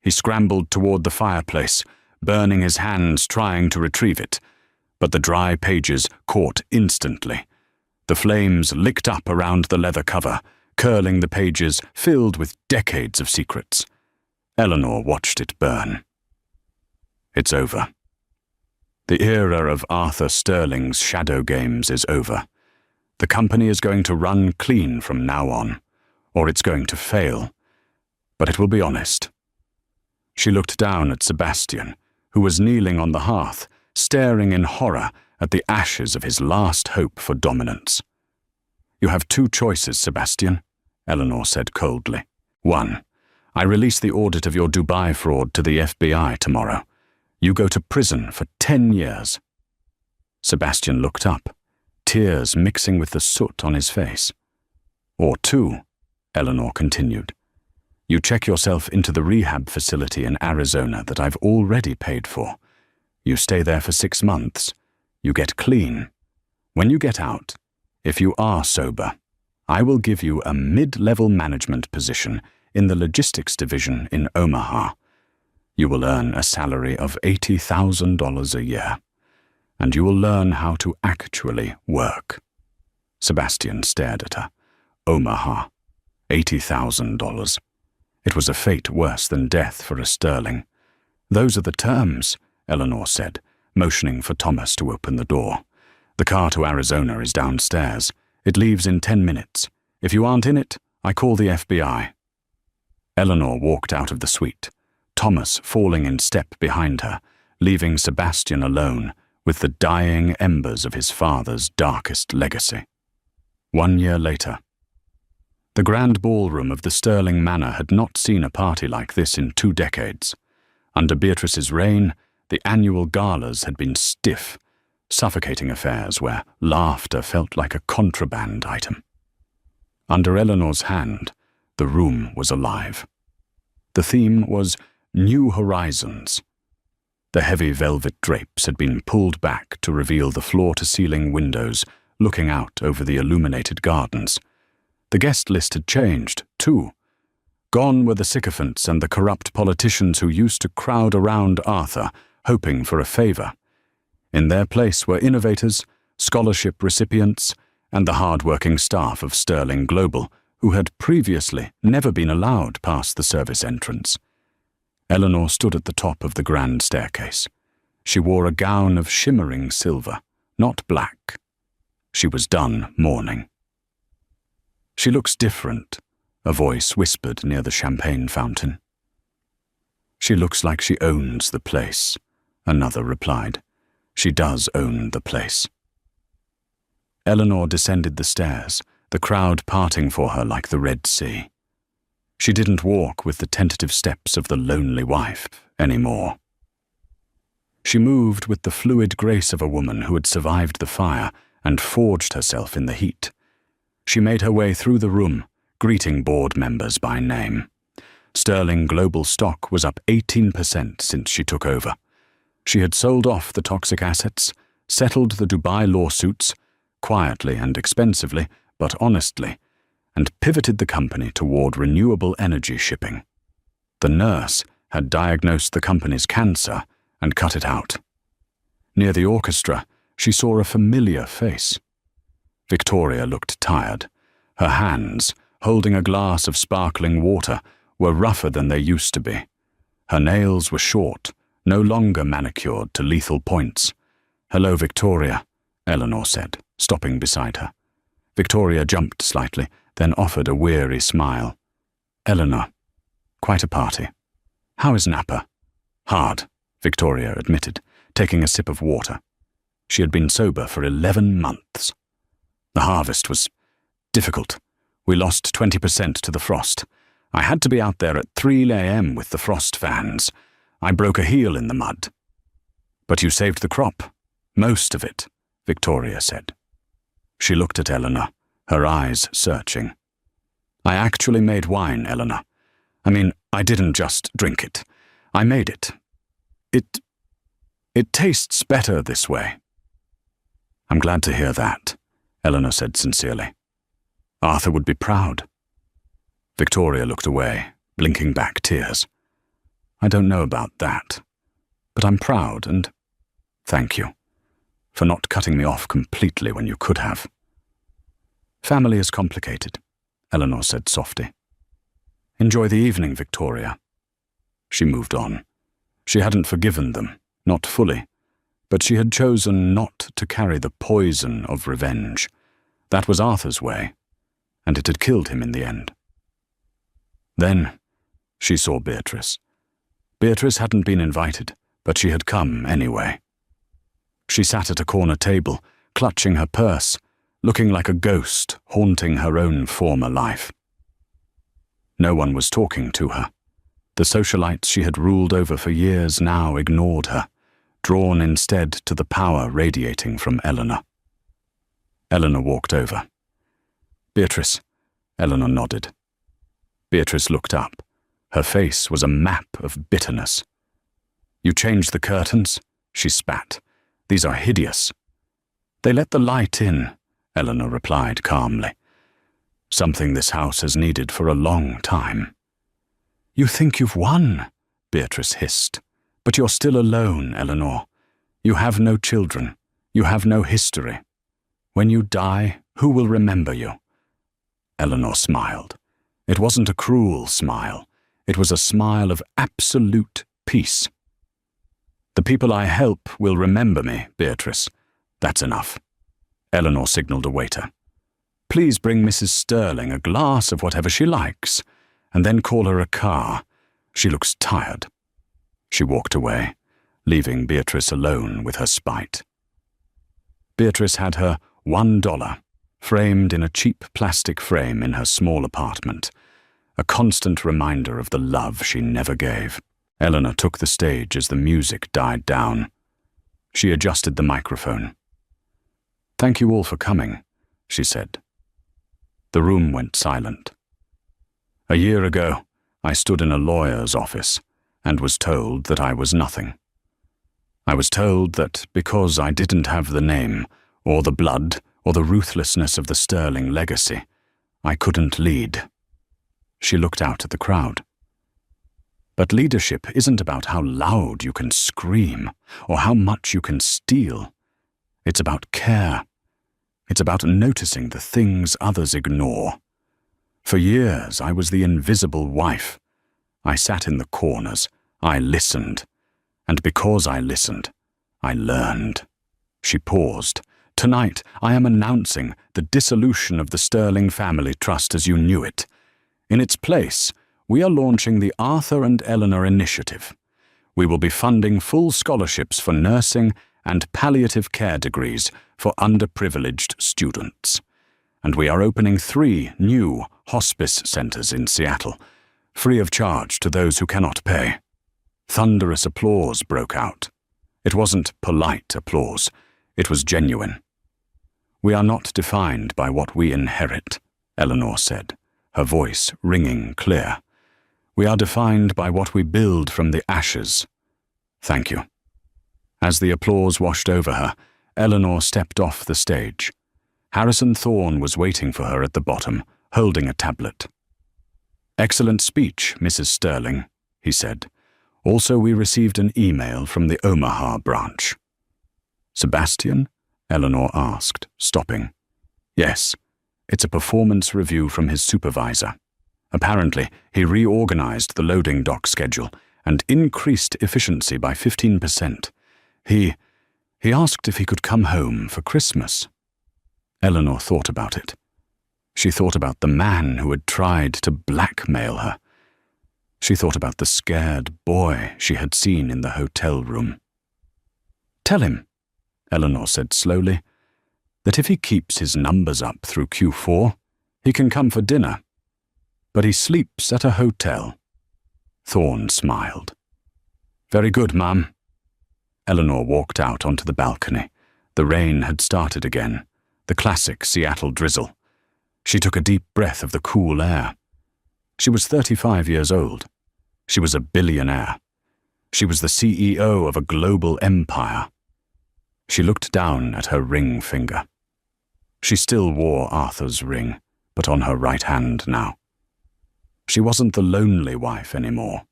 He scrambled toward the fireplace, burning his hands trying to retrieve it, but the dry pages caught instantly. The flames licked up around the leather cover, curling the pages filled with decades of secrets. Eleanor watched it burn. It's over. The era of Arthur Sterling's shadow games is over. The company is going to run clean from now on, or it's going to fail. But it will be honest. She looked down at Sebastian, who was kneeling on the hearth, staring in horror at the ashes of his last hope for dominance. "You have 2 choices, Sebastian," Eleanor said coldly. 1. I release the audit of your Dubai fraud to the FBI tomorrow. You go to prison for 10 years. Sebastian looked up, tears mixing with the soot on his face. Or 2, Eleanor continued. You check yourself into the rehab facility in Arizona that I've already paid for. You stay there for 6 months. You get clean. When you get out, if you are sober, I will give you a mid-level management position in the logistics division in Omaha. You will earn a salary of $80,000 a year, and you will learn how to actually work. Sebastian stared at her. Omaha. $80,000. It was a fate worse than death for a sterling. Those are the terms, Eleanor said, motioning for Thomas to open the door. The car to Arizona is downstairs. It leaves in 10 minutes. If you aren't in it, I call the FBI. Eleanor walked out of the suite, Thomas falling in step behind her, leaving Sebastian alone with the dying embers of his father's darkest legacy. 1 year later. The grand ballroom of the Sterling Manor had not seen a party like this in 2 decades. Under Beatrice's reign, the annual galas had been stiff, suffocating affairs where laughter felt like a contraband item. Under Eleanor's hand, the room was alive. The theme was New Horizons. The heavy velvet drapes had been pulled back to reveal the floor-to-ceiling windows looking out over the illuminated gardens. The guest list had changed, too. Gone were the sycophants and the corrupt politicians who used to crowd around Arthur, hoping for a favor. In their place were innovators, scholarship recipients, and the hard-working staff of Sterling Global, who had previously never been allowed past the service entrance. Eleanor stood at the top of the grand staircase. She wore a gown of shimmering silver, not black. She was done mourning. She looks different, a voice whispered near the champagne fountain. She looks like she owns the place, another replied. She does own the place. Eleanor descended the stairs, the crowd parting for her like the Red Sea. She didn't walk with the tentative steps of the lonely wife anymore. She moved with the fluid grace of a woman who had survived the fire and forged herself in the heat. She made her way through the room, greeting board members by name. Sterling Global stock was up 18% since she took over. She had sold off the toxic assets, settled the Dubai lawsuits, quietly and expensively, but honestly, and pivoted the company toward renewable energy shipping. The nurse had diagnosed the company's cancer and cut it out. Near the orchestra, she saw a familiar face. Victoria looked tired. Her hands, holding a glass of sparkling water, were rougher than they used to be. Her nails were short, no longer manicured to lethal points. "Hello, Victoria," Eleanor said, stopping beside her. Victoria jumped slightly, then offered a weary smile. "Eleanor, quite a party. How is Napa?" "Hard," Victoria admitted, taking a sip of water. She had been sober for 11 months. "The harvest was difficult. We lost 20% to the frost. I had to be out there at 3 a.m. with the frost fans. I broke a heel in the mud." "But you saved the crop. Most of it," Victoria said. She looked at Eleanor, her eyes searching. "I actually made wine, Eleanor. I mean, I didn't just drink it. I made it. It tastes better this way." "I'm glad to hear that," Eleanor said sincerely. "Arthur would be proud." Victoria looked away, blinking back tears. "I don't know about that, but I'm proud and thank you for not cutting me off completely when you could have." "Family is complicated," Eleanor said softly. "Enjoy the evening, Victoria." She moved on. She hadn't forgiven them, not fully, but she had chosen not to carry the poison of revenge. That was Arthur's way, and it had killed him in the end. Then she saw Beatrice. Beatrice hadn't been invited, but she had come anyway. She sat at a corner table, clutching her purse, looking like a ghost haunting her own former life. No one was talking to her. The socialites she had ruled over for years now ignored her, drawn instead to the power radiating from Eleanor. Eleanor walked over. "Beatrice, Eleanor nodded. Beatrice looked up. Her face was a map of bitterness. "You changed the curtains?" she spat. "These are hideous." "They let the light in," Eleanor replied calmly. "Something this house has needed for a long time." "You think you've won," Beatrice hissed. "But you're still alone, Eleanor. You have no children. You have no history. When you die, who will remember you?" Eleanor smiled. It wasn't a cruel smile. It was a smile of absolute peace. "The people I help will remember me, Beatrice. That's enough." Eleanor signaled a waiter. "Please bring Mrs. Sterling a glass of whatever she likes, and then call her a car. She looks tired." She walked away, leaving Beatrice alone with her spite. Beatrice had her $1 framed in a cheap plastic frame in her small apartment, a constant reminder of the love she never gave. Eleanor took the stage as the music died down. She adjusted the microphone. "Thank you all for coming," she said. The room went silent. "A year ago, I stood in a lawyer's office and was told that I was nothing. I was told that because I didn't have the name, or the blood, or the ruthlessness of the Sterling legacy, I couldn't lead." She looked out at the crowd. "But leadership isn't about how loud you can scream, or how much you can steal. It's about care. It's about noticing the things others ignore. For years, I was the invisible wife. I sat in the corners. I listened. And because I listened, I learned." She paused. "Tonight, I am announcing the dissolution of the Sterling Family Trust as you knew it. In its place, we are launching the Arthur and Eleanor Initiative. We will be funding full scholarships for nursing and palliative care degrees for underprivileged students. And we are opening 3 new hospice centers in Seattle, free of charge to those who cannot pay." Thunderous applause broke out. It wasn't polite applause. It was genuine. "We are not defined by what we inherit," Eleanor said, her voice ringing clear. "We are defined by what we build from the ashes. Thank you." As the applause washed over her, Eleanor stepped off the stage. Harrison Thorne was waiting for her at the bottom, holding a tablet. "Excellent speech, Mrs. Sterling," he said. "Also, we received an email from the Omaha branch." "Sebastian?" Eleanor asked, stopping. "Yes, it's a performance review from his supervisor. Apparently, he reorganized the loading dock schedule and increased efficiency by 15%. He asked if he could come home for Christmas." Eleanor thought about it. She thought about the man who had tried to blackmail her. She thought about the scared boy she had seen in the hotel room. "Tell him," Eleanor said slowly, "that if he keeps his numbers up through Q4, he can come for dinner. But he sleeps at a hotel." Thorne smiled. "Very good, Mum." Eleanor walked out onto the balcony. The rain had started again, the classic Seattle drizzle. She took a deep breath of the cool air. She was 35 years old. She was a billionaire. She was the CEO of a global empire. She looked down at her ring finger. She still wore Arthur's ring, but on her right hand now. She wasn't the lonely wife anymore.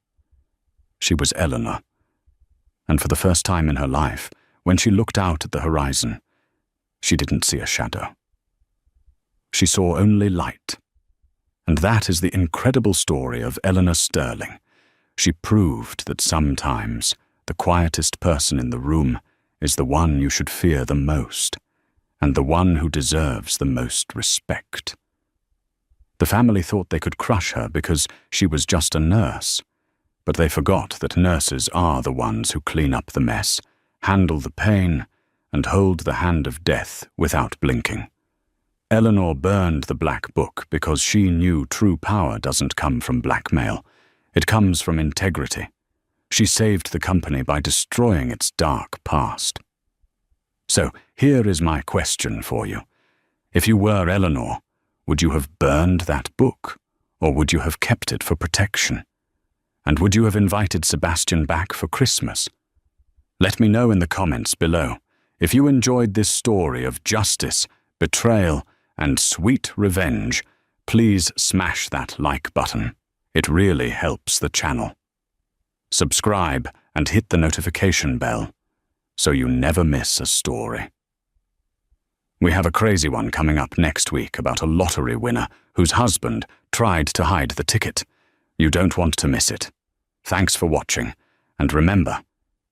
She was Eleanor. And for the first time in her life, when she looked out at the horizon, she didn't see a shadow. She saw only light. And that is the incredible story of Eleanor Sterling. She proved that sometimes the quietest person in the room is the one you should fear the most, and the one who deserves the most respect. The family thought they could crush her because she was just a nurse, but they forgot that nurses are the ones who clean up the mess, handle the pain, and hold the hand of death without blinking. Eleanor burned the black book because she knew true power doesn't come from blackmail. It comes from integrity. She saved the company by destroying its dark past. So here is my question for you. If you were Eleanor, Would you have burned that book, or would you have kept it for protection? And would you have invited Sebastian back for Christmas? Let me know in the comments below. If you enjoyed this story of justice, betrayal, and sweet revenge, please smash that like button. It really helps the channel. Subscribe and hit the notification bell so you never miss a story. We have a crazy one coming up next week about a lottery winner whose husband tried to hide the ticket. You don't want to miss it. Thanks for watching, and remember,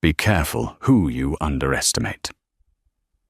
be careful who you underestimate.